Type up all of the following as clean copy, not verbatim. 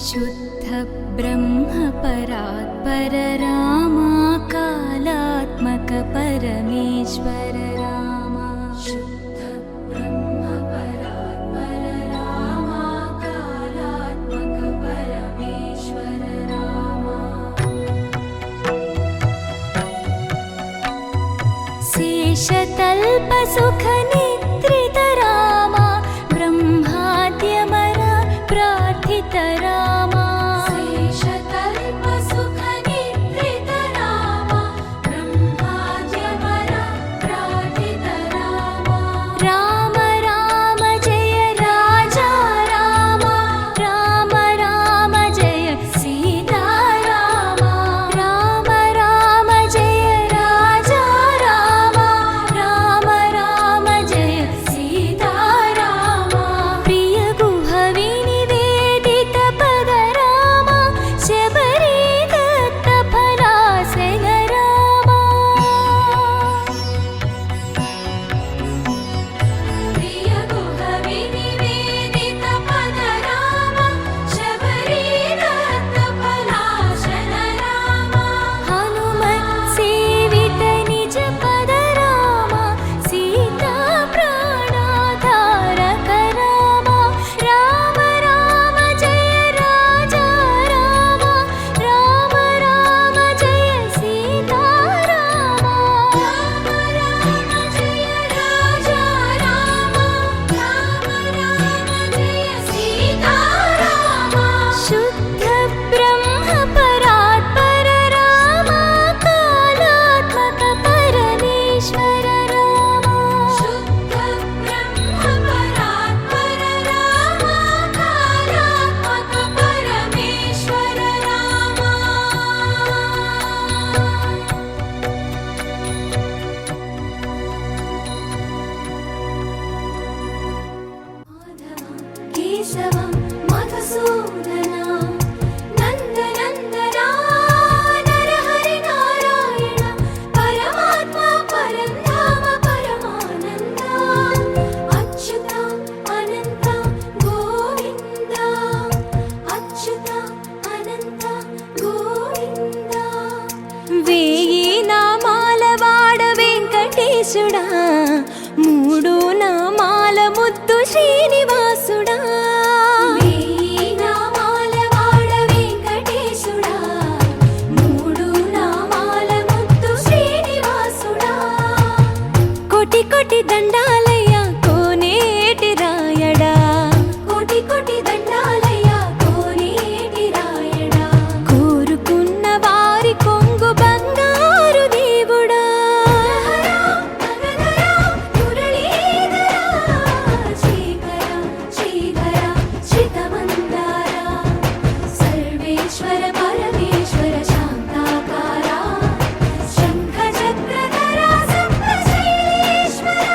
शुद्ध ब्रह्म परात्पर रामा कालात्मक परमेश्वर रामा शुद्ध ब्रह्म परात्पर रामा कालात्मक परमेश्वर रामा शेषतल्प सुख निद्रित रामा ब्रह्माद्यमर प्रार्थित रामा शेषतल्प सुख निद्रित रामा ब्रह्माद्यमर प्रार्थित रामा राम राम जय राजा रामा राम राम जय सीता रामा राम राम जय राजा रामा राम राम जय सीता रामा प्रिय गुहवि निवेदित पद रामा शबरी दत्त फलासन रामा प्रिय गुहवि निवेदित पद रामा शबरी दत्त फलासन रामा हनुमत् सेवित निज पद रामा सीता प्राणाधारक रामा राम राम जय राजा रामा राम राम जय सीता रामा राम राम जय राजा रामा राम राम जय सीता रामा शुद्ध ब्रह्म परात्पर रामा कालात्मक परमेश्वर रामा शुद्ध ब्रह्म परात्पर रामा कालात्मक परमेश्वर रामा केशवं मधुसूदना नन्दनन्दना नरहरि नारायण परमात्मा परन्धाम परमानन्दा अच्युता अनन्त गोविन्दा अच्युता अनन्त गोविन्दा वेयि नामाల వాడ వెంకటేశుడా మూడు నామాల ముద్దు శ్రీనివాసుడా వేయి నామాల వాడ వెంకటేశుడా మూడు నామాల ముద్దు శ్రీనివాసుడా కోటి కోటి దండాలయ్యా కోనేటి రాయడా కోటి కోటి దండాలయ్యా కోనేటి రాయడా కోరుకున్న వారి కొంగు బంగారు దేవుడా सर्वेश्वर परमेश्वर शान्ताकारा शङ्ख चक्रधरा सप्तशैलेश्वरा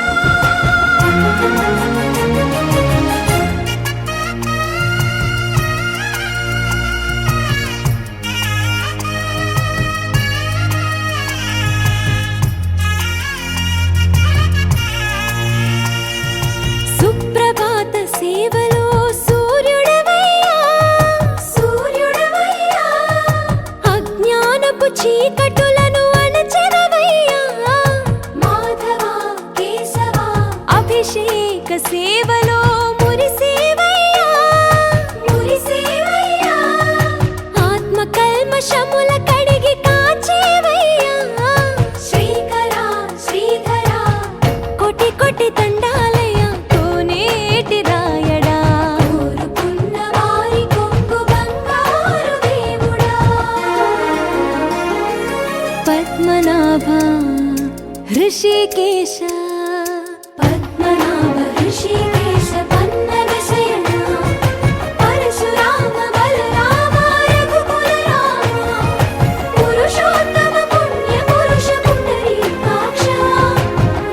సుప్రభాత సేవలో సూర్యుడవయ్యా సూర్యుడవయ్యా అజ్ఞానపు చీకటులను అణచెదవయ్యా మాధవ కేశవ అభిషేక సేవలో మురిసేవయ్యా మురిసేవయ్యా ఆత్మ కల్మషముల కడిగి కాచేవయ్యా శ్రీకర శ్రీధర కోటి కోటి దండాలయ్యా కోనేటి రాయడా కోరుకున్న వారి కొంగు బంగారు దేవుడా పద్మనాభ హృషికేశ పద్మనాభ హృషికేశ పన్నగ శయన పరశురామ బలరామ రఘుకుల రామ పురుషోత్తమ పుణ్య పురుష పుండరీకాక్ష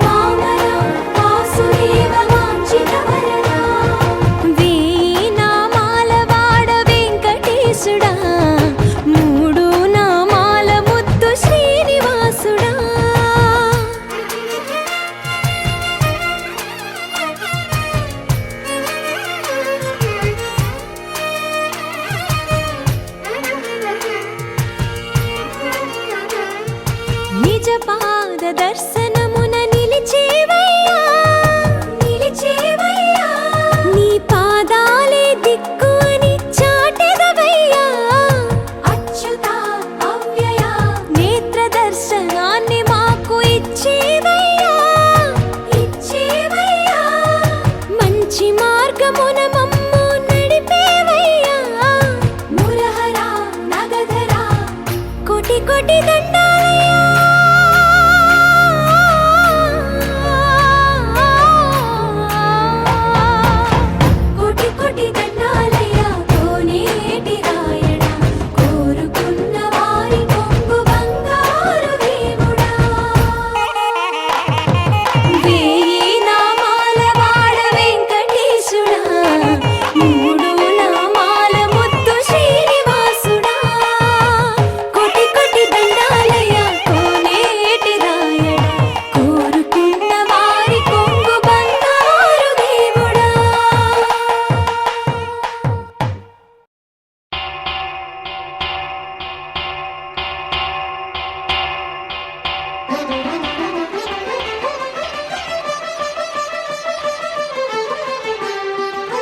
వామన వాసుదేవ వాంఛిత వరదా వేయి నామాల వాడ వెంకటేశుడా మూడు నామాల ముద్దు శ్రీనివాసుడా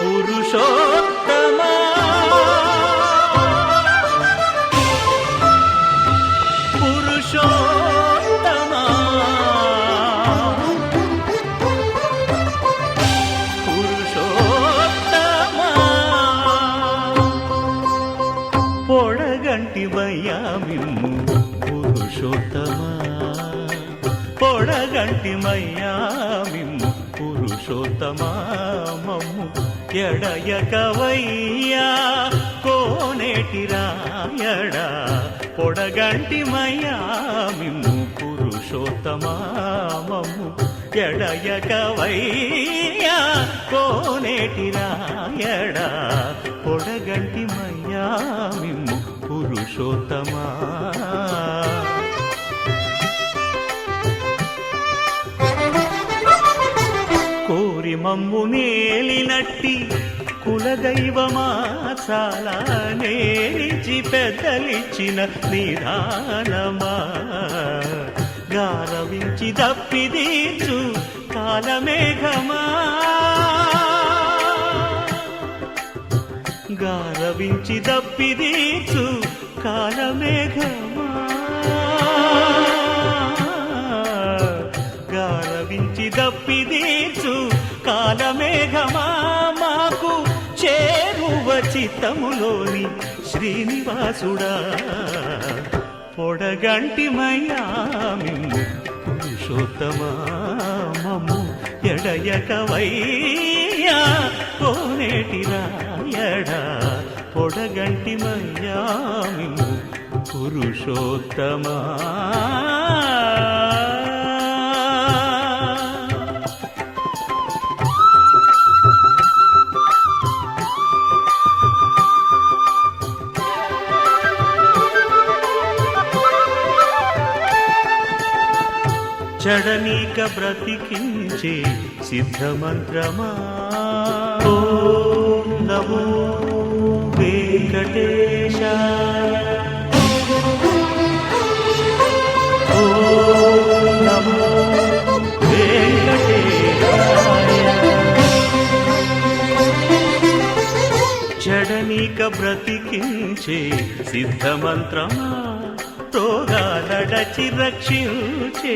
పురుషోత్తమా పురుషోత్తమా పురుషోత్తమా పొడగంటివయ్యా మిమ్ము పురుషోత్తమా పొడగంటిమయ్యా మిమ్ము పురుషోత్తమా మమ్ము ఎడయకవయ్యా కోనేటి రాయడా పొడగంటిమయ్యా మిమ్ము పురుషోత్తమా మమ్ము ఎడయకవయ్యా కోనేటి రాయడా పొడగంటిమయ్యా మిమ్ము పురుషోత్తమా కోరి మమ్ము నేలినట్టి కులదైవమా చాలా నేరిచి పెద్దలిచ్చిన నిదానమా గారవించి దప్పిదీర్చు కాలమేఘమా గారవించి దప్పిదీర్చు కాలమేఘమా గారవించి దప్పిదీర్చు కాలమేఘమా మాకు చేరువ చిత్తములోని శ్రీనివాసుడా పొడగంటిమయ్యా మిమ్ము పురుషోత్తమా మమ్ము ఎడయకవయ్యా కోనేటి రాయడా పొడగంటిమయ్యా మిమ్ము పురుషోత్తమా చడనీక బ్రతికించే సిద్ధమంత్రమా ఓం నమో వెంకటేశాయ ఓం నమో వెంకటేశాయ చడనీక బ్రతికించే సిద్ధమంత్రమా రోగాలడచి రక్షించే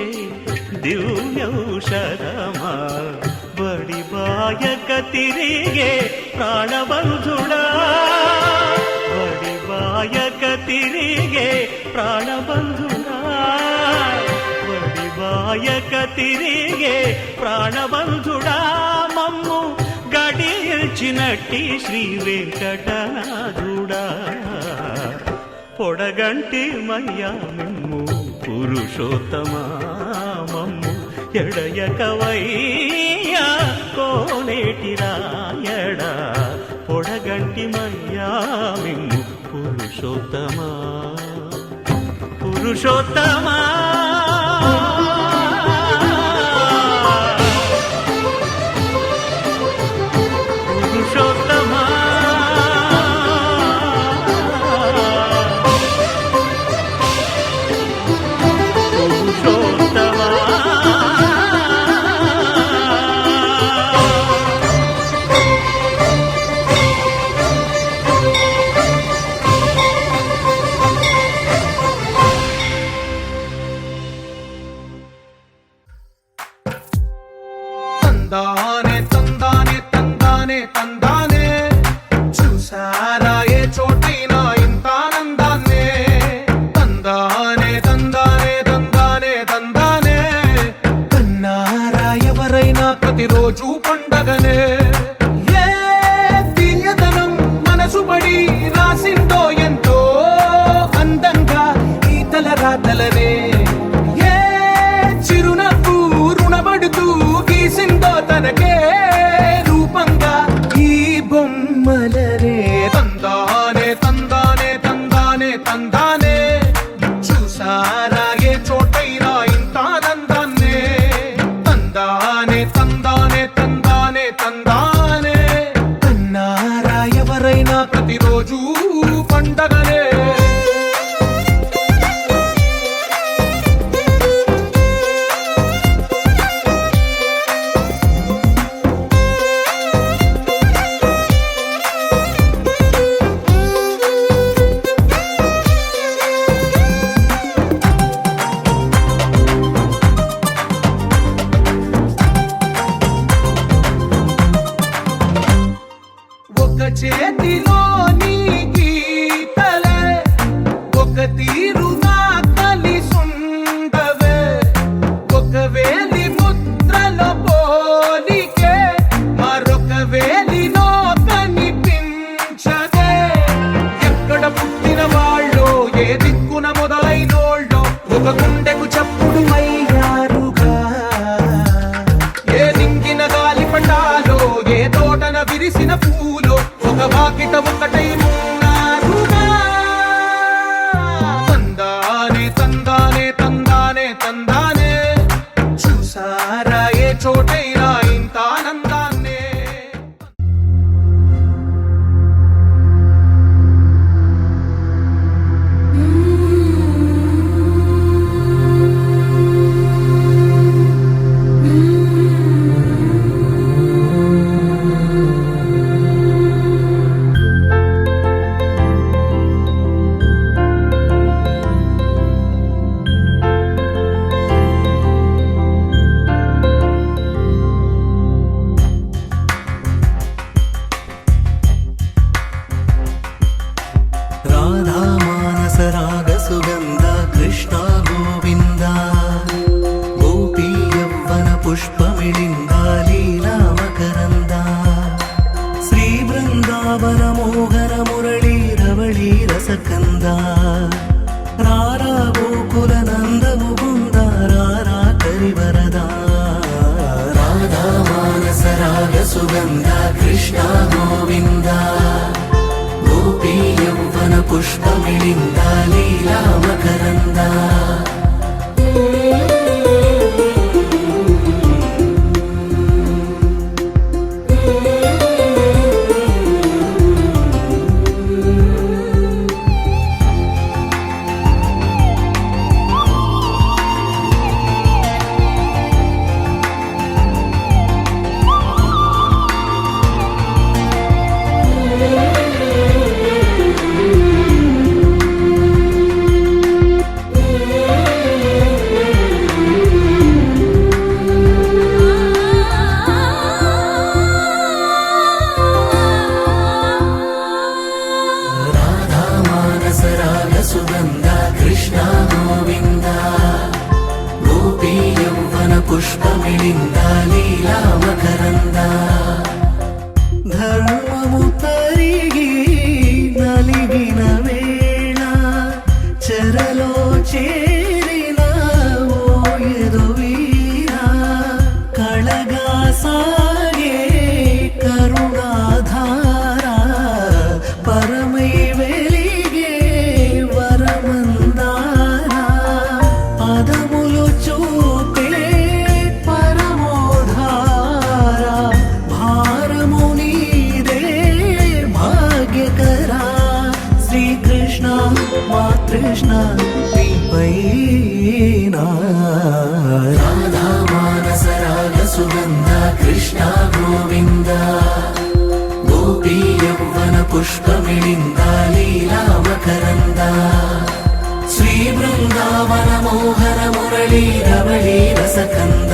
దివ్యౌషధమా బడి బాయక తిరిగే ప్రాణబంధుడా బడి బాయక తిరిగే ప్రాణబంధుడా బడి బాయక తిరిగే ప్రాణబంధుడా మమ్ము గడిచినట్టి శ్రీ వెంకటనాథుడా పొడగంటి మయ్యా మిమ్ము పురుషోత్తమా మమ్ము ఎడయకవయ్యా కోనేటి రాయడా పొడగంటి మయ్యా మిమ్ము పురుషోత్తమా పురుషోత్తమా పురుషోత్తమా తందానే తందానే తందానే తందానే చూసారా ఏ చోటైనా ఇంత ఆనందాన్నే తందానే తందానే తందానే తందానే కన్నారా ఎవరైనా ప్రతిరోజు పండగనే ఏ తీయదనం మనసు పడి రాసిందో ఎంతో అందంగా ఈ తలరాతలనే ఏ చిరునవ్వు రుణపడుతూ గీసిందో తనకే రూపంగా ఈ బొమ్మలనే తందానే తందానే తందానే తందానే చూసారా ఏ చోటైనా ఇంత ఆనందాన్నే తందానే తందానే తందానే తందానే కన్నారా ఎవరైనా ప్రతిరోజు పండగనే చేతిలోని గీతలే ఒక తీరుగా కలిసుండవే ఒక వేలి ముద్రలో పోలికే మరొక వేలిలో కనిపించదే ఎక్కడ పుట్టిన వాళ్ళో ఏ దిక్కున మొదలైనోళ్ళో ఒక గుండెకు చప్పుడు అయ్యారుగా ఏ దింగిన గాలి పటాలో ఏ తోటన విరిసిన పూలో ఒక వాకిట ఒకటై ఉన్నారుగా తందానే తందానే తందానే తందానే చూసారా ఏ చోటైనా ఇంత ఆనందాన్నే राधा मानस राग सुगंध कृष्ण गोविंद गोपी यौवन पुष्पमिलिंद लीला मकरंद श्री वृंदावन मोहन मुरली रवळी रसकंद रारा गोकुल नंद मुकुंद रारा करिवरदा राधा मानस राग सुगंध कृष्ण गोविंद गोपी यौवन पुष्पमिलिंद लीला मकरंद सुगंध कृष्ण गोविंद गोपी यौवन पुष्पमिलिंद लीला मकरंद धर्ममु तरिगी नलिगिन वेळ చెరలో చేరిన ఓ ఎదువీరా కళగా సాగే కరుణాధార పరమై వెలిగే వరమందార పదములు చూపే పరమోధార భారము నీదే భాగ్యకరా శ్రీకృష్ణ మా కృష్ణ నీపైనా రాధా మానస రాగ సుగంధ కృష్ణ గోవింద గోపీ యౌవన పుష్పమిలింద లీలా మకరంద శ్రీ బృందావన మోహన మురళీ రవళీ రసకంద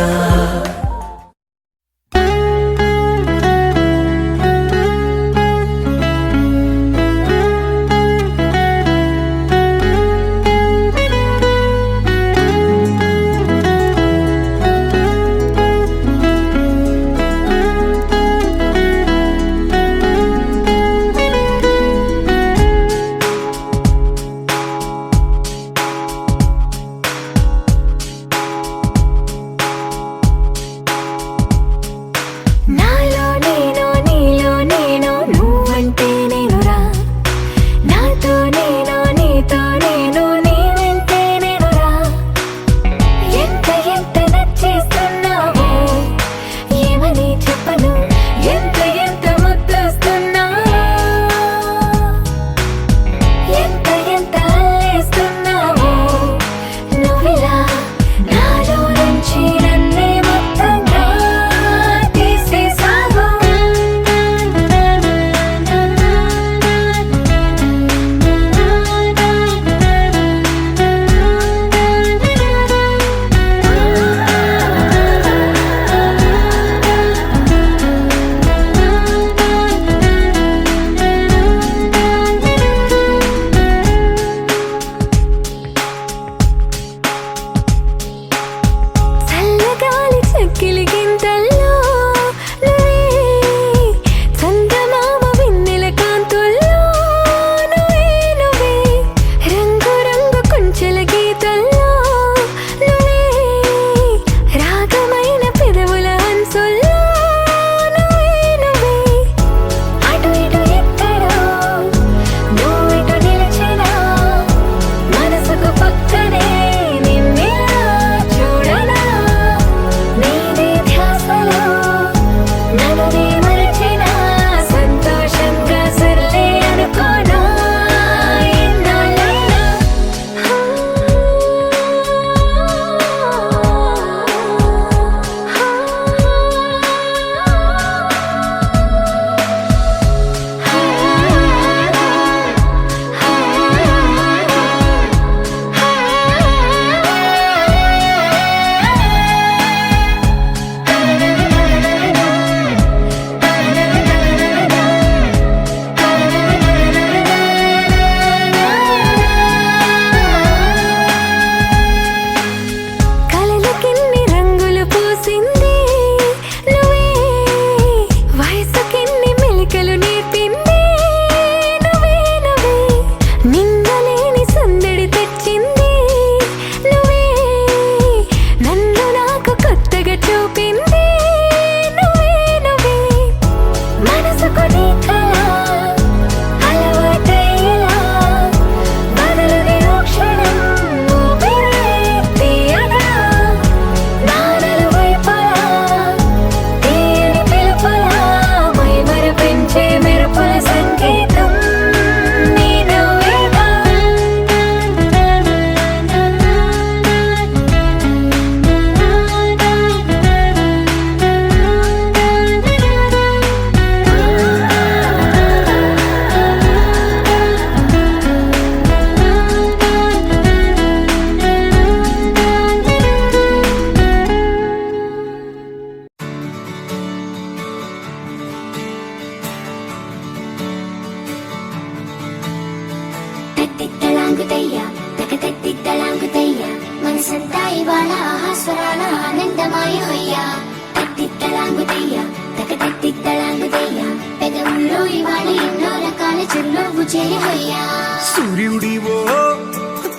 తిక్కలాంగుదయ్య తకతిక్కలాంగుదయ్య పెదవుల్లో ఇవాళ ఎన్నో రకాల చిరునవ్వు చేయవయ్యా సూర్యుడివో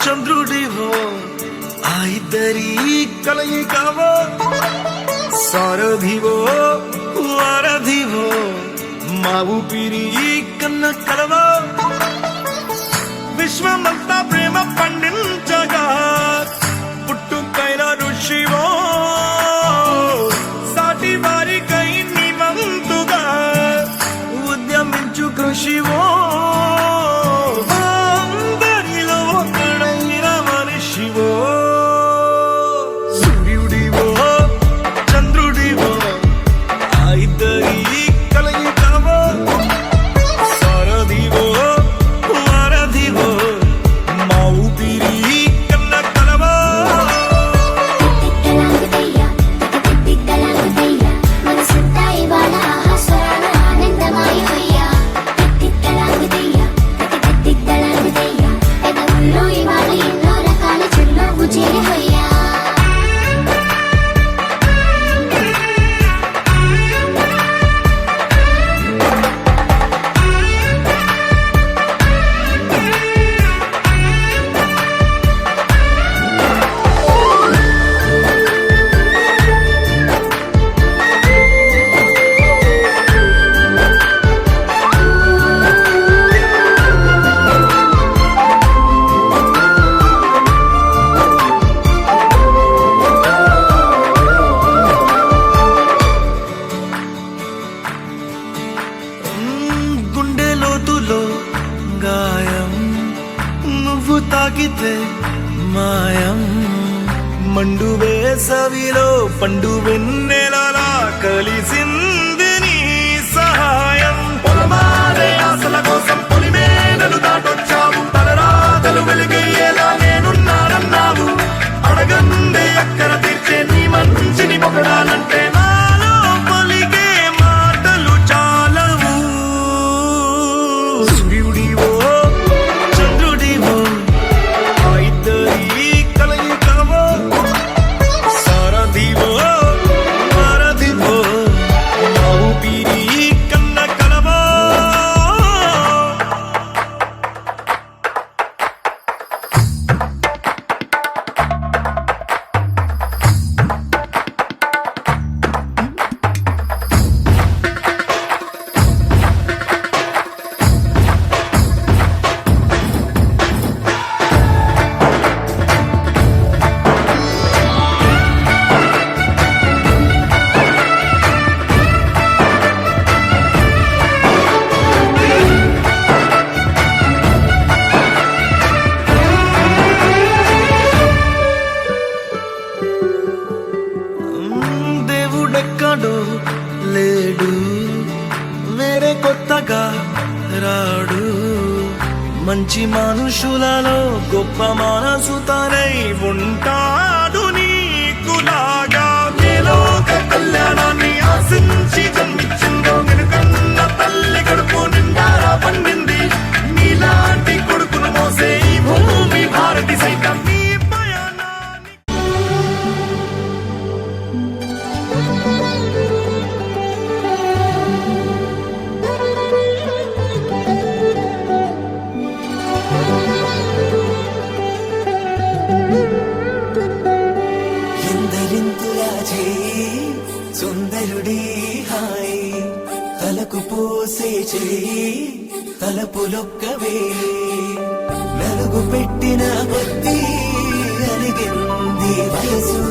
చంద్రుడివో ఆ ఇద్దరి కలయికవో సారథివో వారధివో మా ఊపిరి కన్న కలవో విశ్వమంతా ప్రేమ పండించగా పుట్టుకైన ఋషివో సాటి వారికై నివంతుగా ఉద్యమించు కృషివో అందరిలో ఒకడైన మనిషివో సూర్యుడివో చంద్రుడివో ఆ ఇద్దరి కలయికవో సారథివో వారధివో మా ఊపిరి కన్న కలవో తిక్కలాంగుదయ్య తకతిక్కలాంగుదయ్య మనసంతా ఇవాళ ఆహాస్వరాల ఆనందమాయవయ్యా తిక్కలాంగుదయ్య తకతిక్కలాంగుదయ్య పెదవుల్లో ఇవాళ ఎన్నో రకాల చిరునవ్వు చేయవయ్యా గుండె లోతులో గాయం నువ్వు తాకితే మాయం మండు వేసవిలో పండు వెన్నెలలా కలిసింది నీ సహాయం పొలమారే ఆశల కోసం పొలిమేనలు దాటొచ్చావు తలరాతలు వెలిగయ్యేలా నేనున్నానన్నావు అడగందే అక్కర తీర్చే నీ మంచిని పొగడాలంటే నాలో పలికే మాటలు చాలవు సూర్యుడివో చంద్రుడివో ఆ ఇద్దరి కలయికవో సారథివో వారధివో మా ఊపిరి కన్న కలవో దేవుడెక్కడో లేడు వేరే కొత్తగా రాడు మంచి మనుషులలో గొప్ప మనసు తనై ఉంటాడు నీకులాగా లోక కళ్యాణాన్ని ఆశించి జన్మించిందో వెనుకన్న తల్లి కడుపు నిండారా పండింది నీలాంటి కొడుకును మోసే ఈ భూమి భారతి సైతం నీ పయనాన్ని ఎందరింతులా చేయి సుందరుడి హాయి తలకు పోసే చేయి తలపులొక్కవే నలుగు పెట్టిన కొద్దీ అలిగింది వయసు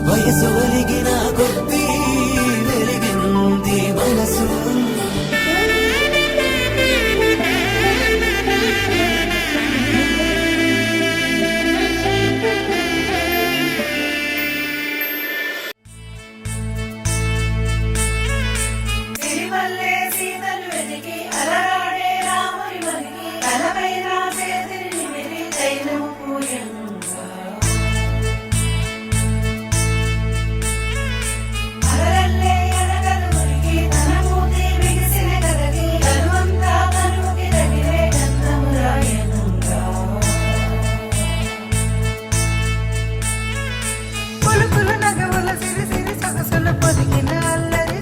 వయసు ఒలిగిన కొద్దీ వెలిగింది మనసు సిరిమల్లె సీతలు వెతికి అలరాడే రాముని మరికి తలపై రాసే తిరిగి తైలము పూయంగా అలరల్లే ఎనగలు మురికి తన మూతి బిగిసిన కదకి కనువంతా కనుముకి తగిలే గంధము రాయనుగా పులుపులు నగవుల సిరి సిరి సొగసులు పొదిగిన అల్లరి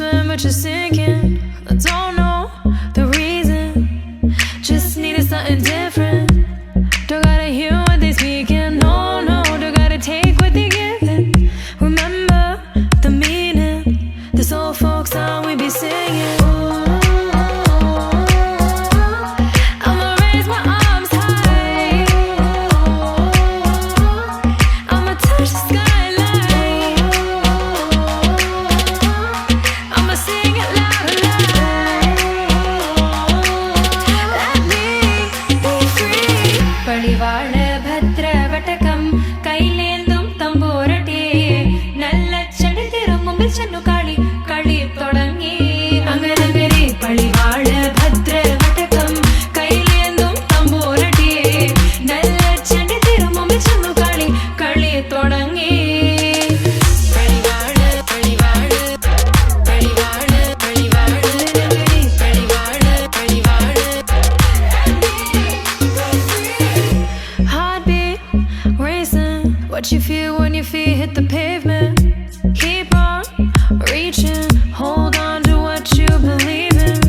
swim, but you're sinking. I don't know the reason. Just needed something different. Don't gotta hear what they speaking. No, no, don't gotta take what they giving. Remember the meaning. This old folk song we be singing. I'ma raise my arms high. I'ma touch the skyline. I'ma sing it loud and loud. Let me be free. പടിവാള ഭദ്രവടകം കൈലേന്തും തമ്പൂരട്ടെ നല്ല ചെടി തിരുമുമ്പിൽ ചെന്നു കളി കളി തുടങ്ങി അങ്ങനെ പടിവാള ഭദ്രവടകം കൈലേന്തും തമ്പൂരട്ടെ നല്ല ചെടി തിരുമുമ്പിൽ ചെന്നു കളി കളി തുടങ്ങി പടിവാള പടിവാള പടിവാള പടിവാള പടിവാള പടിവാള Heartbeat racing. What you feel when your feet hit the pavement? Keep on reaching. Hold on to what you believe in.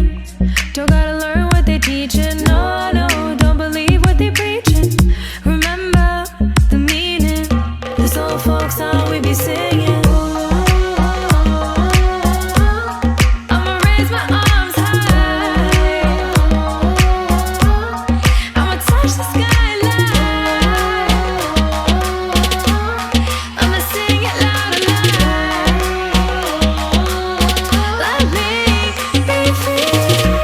Don't gotta learn what they teaching. No, no, don't believe what they preaching. Remember the meaning. This old folk song we be singing. I'ma raise my arms high. I'ma touch the skyline. I'ma sing it loud and loud. Let me be free.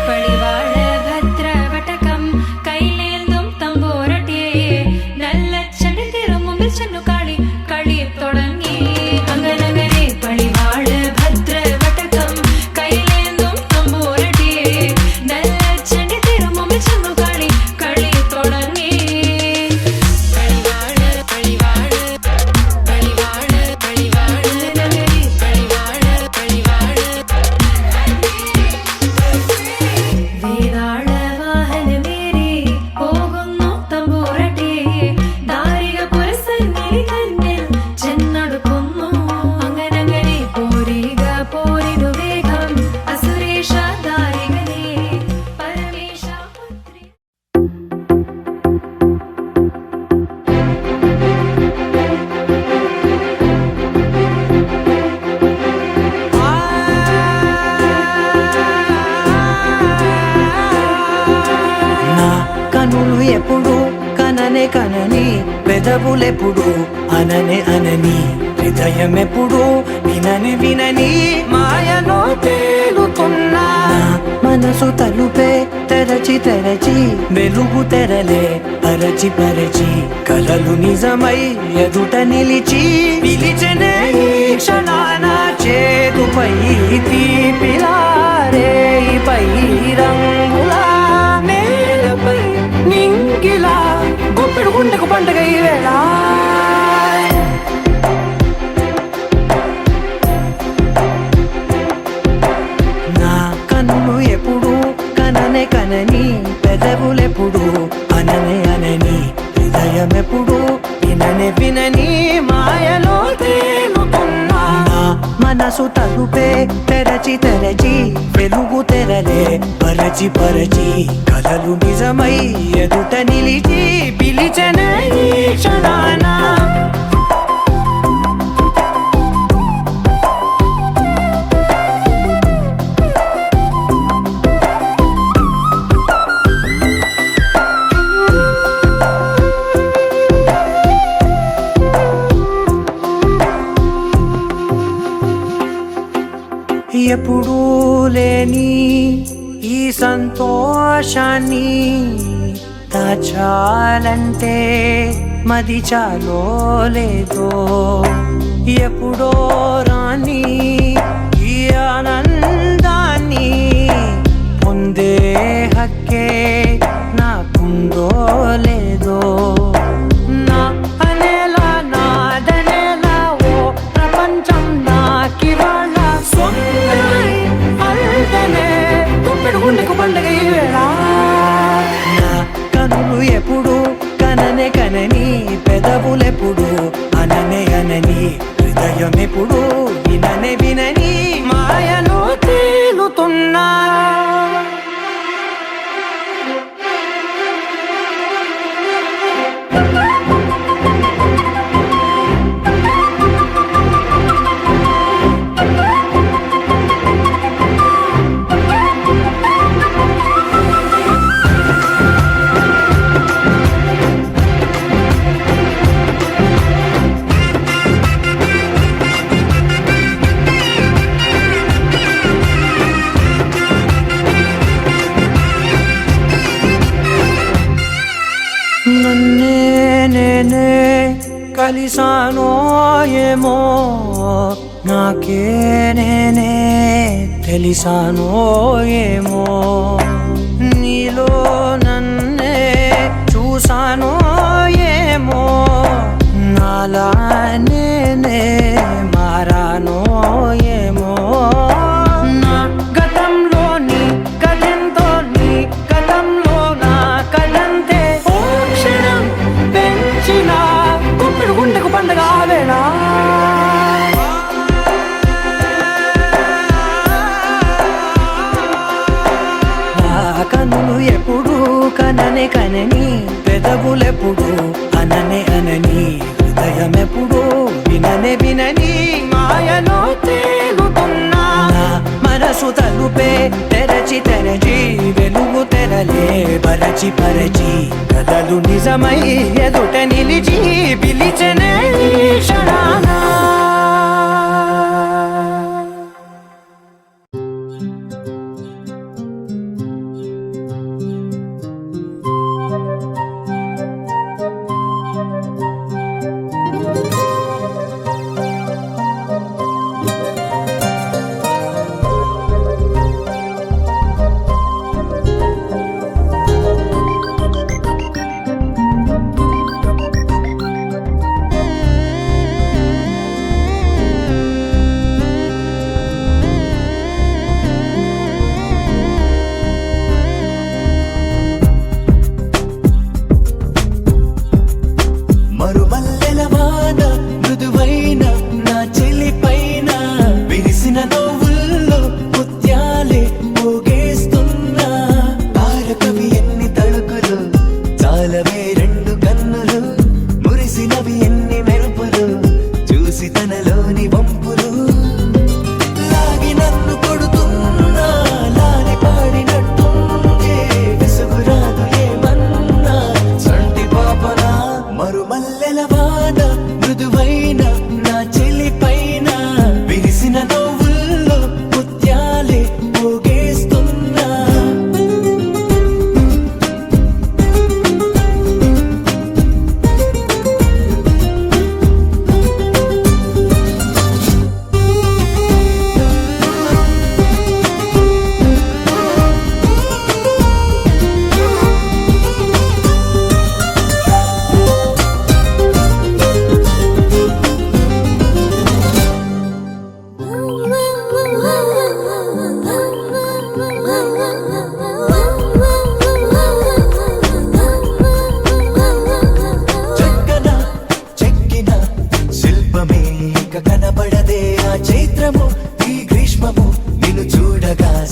പടിവാള ഭദ്രവടകം കൈലേന്തും തമ്പൂരട്ടെ നല്ല ചെടി തിരുമുമ്പിൽ ചെന്നു കളി കളി തുടങ്ങി അങ്ങനെ പടിവാള ഭദ്രവടകം കൈലേന്തും തമ്പൂരട്ടെ നല്ല ചെടി തിരുമുമ്പിൽ ചെന്നു കളി കളി തുടങ്ങി പടിവാള പടിവാള പടിവാള പടിവാള പടിവാള പടിവാള വേതാള വാഹനമേറി പോകുന്നു തമ്പൂരട്ടെ ദാരിക പുരസന്നിധി തന്നിൽ ചെന്നടുക്കുന്നു അങ്ങനെ പോരിക പോരിനു വേഗം അസുരേഷ ദാരികനെ പരമേശ പുത്രി నా కనులు ఎప్పుడు కననే కనని పెదవులెప్పుడు అననే అనని హృదయం ఎప్పుడు వినని వినని మాయలో తేలుతున్నా మనసు తలుపే తెరచి తెరచి వెలుగు తెరలే పరచి పరచి కలలు నిజమై ఎదుట నిలిచి పిలిచనే ఈ క్షణాన చేతుపై తీపిలారే పై రంగులా నేలపై నింగిలా గుప్పెడు గుండెకు పండుగ ఈ వేళ నా కన్ను ఎప్పుడు కననే కనని పెదవులెప్పుడు అననే అనని హృదయం ఎప్పుడు విననే వినని మాయలో తేలుతున్నా నా మనసు తలుపే తెరచి తెరచి వెలుగు తెరలే పరచి పరచి కలలు నిజమై ఎదుట నిలిచి పిలిచనే ఈ క్షణాన ఎప్పుడూ లేని ఈ సంతోషాన్ని దాచాలంటే మది చాలో లేదో ఎప్పుడో రాని ఈ ఆనందాన్ని పొందే హక్కే నాకుందో లేదో నా అనేలా నాదనేలా ఓ ప్రపంచం నాకివాళ సొంతమై అల్దనే గుప్పెడు గుండెకు పండుగ ఈ వేళ నా కనులు ఎప్పుడు కననే కనని పెదవులెప్పుడు అననే అనని హృదయం ఎప్పుడు విననే వినని మాయలో కలిసానో ఏమో నాకే నేనే తెలిసానో ఏమో నీలో నన్నే చూసానో ఏమో నాలా నేనే మారానో ఏమో నా గతంలోని కథంతో నీ గతంలో నా కథంతే ఓ క్షణం పెంచిన గుండెకు గుండెకు పండగ ఆవేళ కనులు ఎప్పుడు కననే కనని పెదవులెప్పుడు అననే అనని హృదయం ఎప్పుడు విననే వినని మాయలో తేలుతున్నా మనసు తలుపే తెరచి తెరచి వెలుగు తెరలే పరచి పరచి కథలు నిజమై ఎదుట నిలిచి పిలిచెనే క్షణానా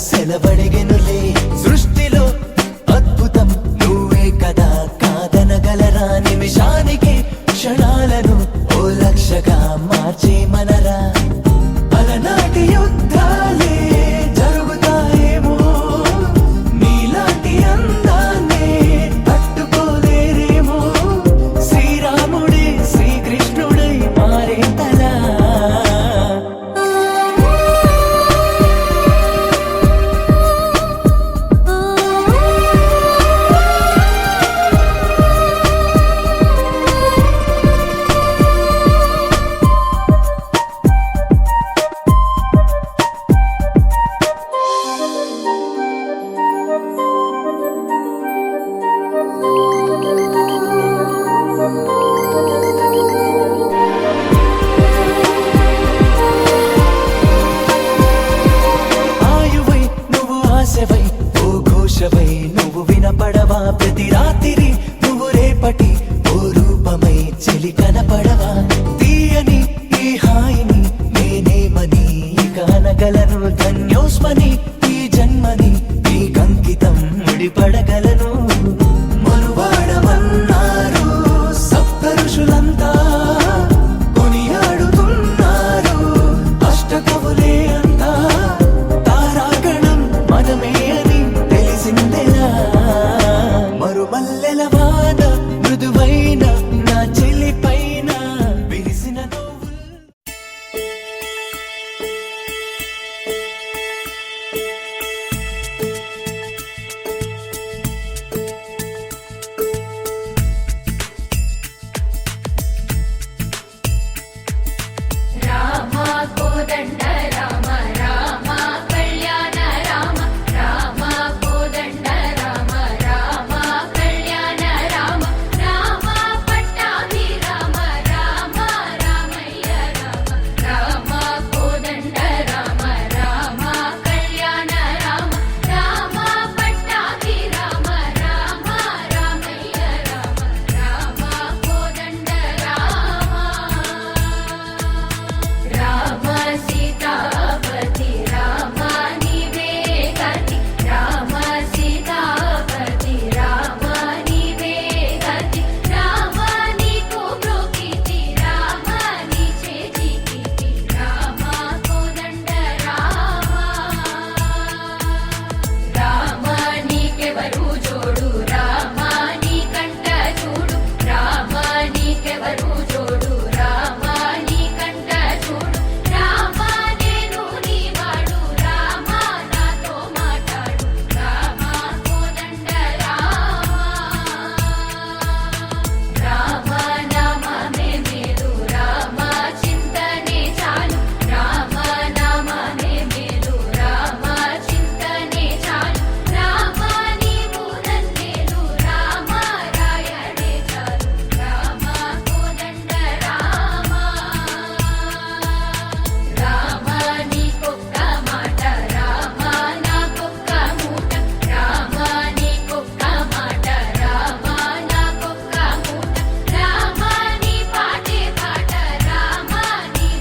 సెలవడిగెనులే సృష్టిలో అద్భుతం నువ్వే కదా కాదనగలరా నిమిషానికి క్షణాలను ఓ లక్షగా మార్చే మనరా అలనాటి యుద్ధాలే జరుగుతాయేమో నీలాంటి అందాన్నే తట్టుకోలేరేమో శ్రీరాముడే శ్రీకృష్ణుడై మారేంతలా నువ్వు వినపడవా ప్రతి రాత్రి నువ్వు రేపటి ఓ రూపమై చెలి కనపడవా తీయని ఈ హాయిని నేనేమని కానగలను ధన్యోస్మని ఈ జన్మని ఈ కంకితం ముడిపడగల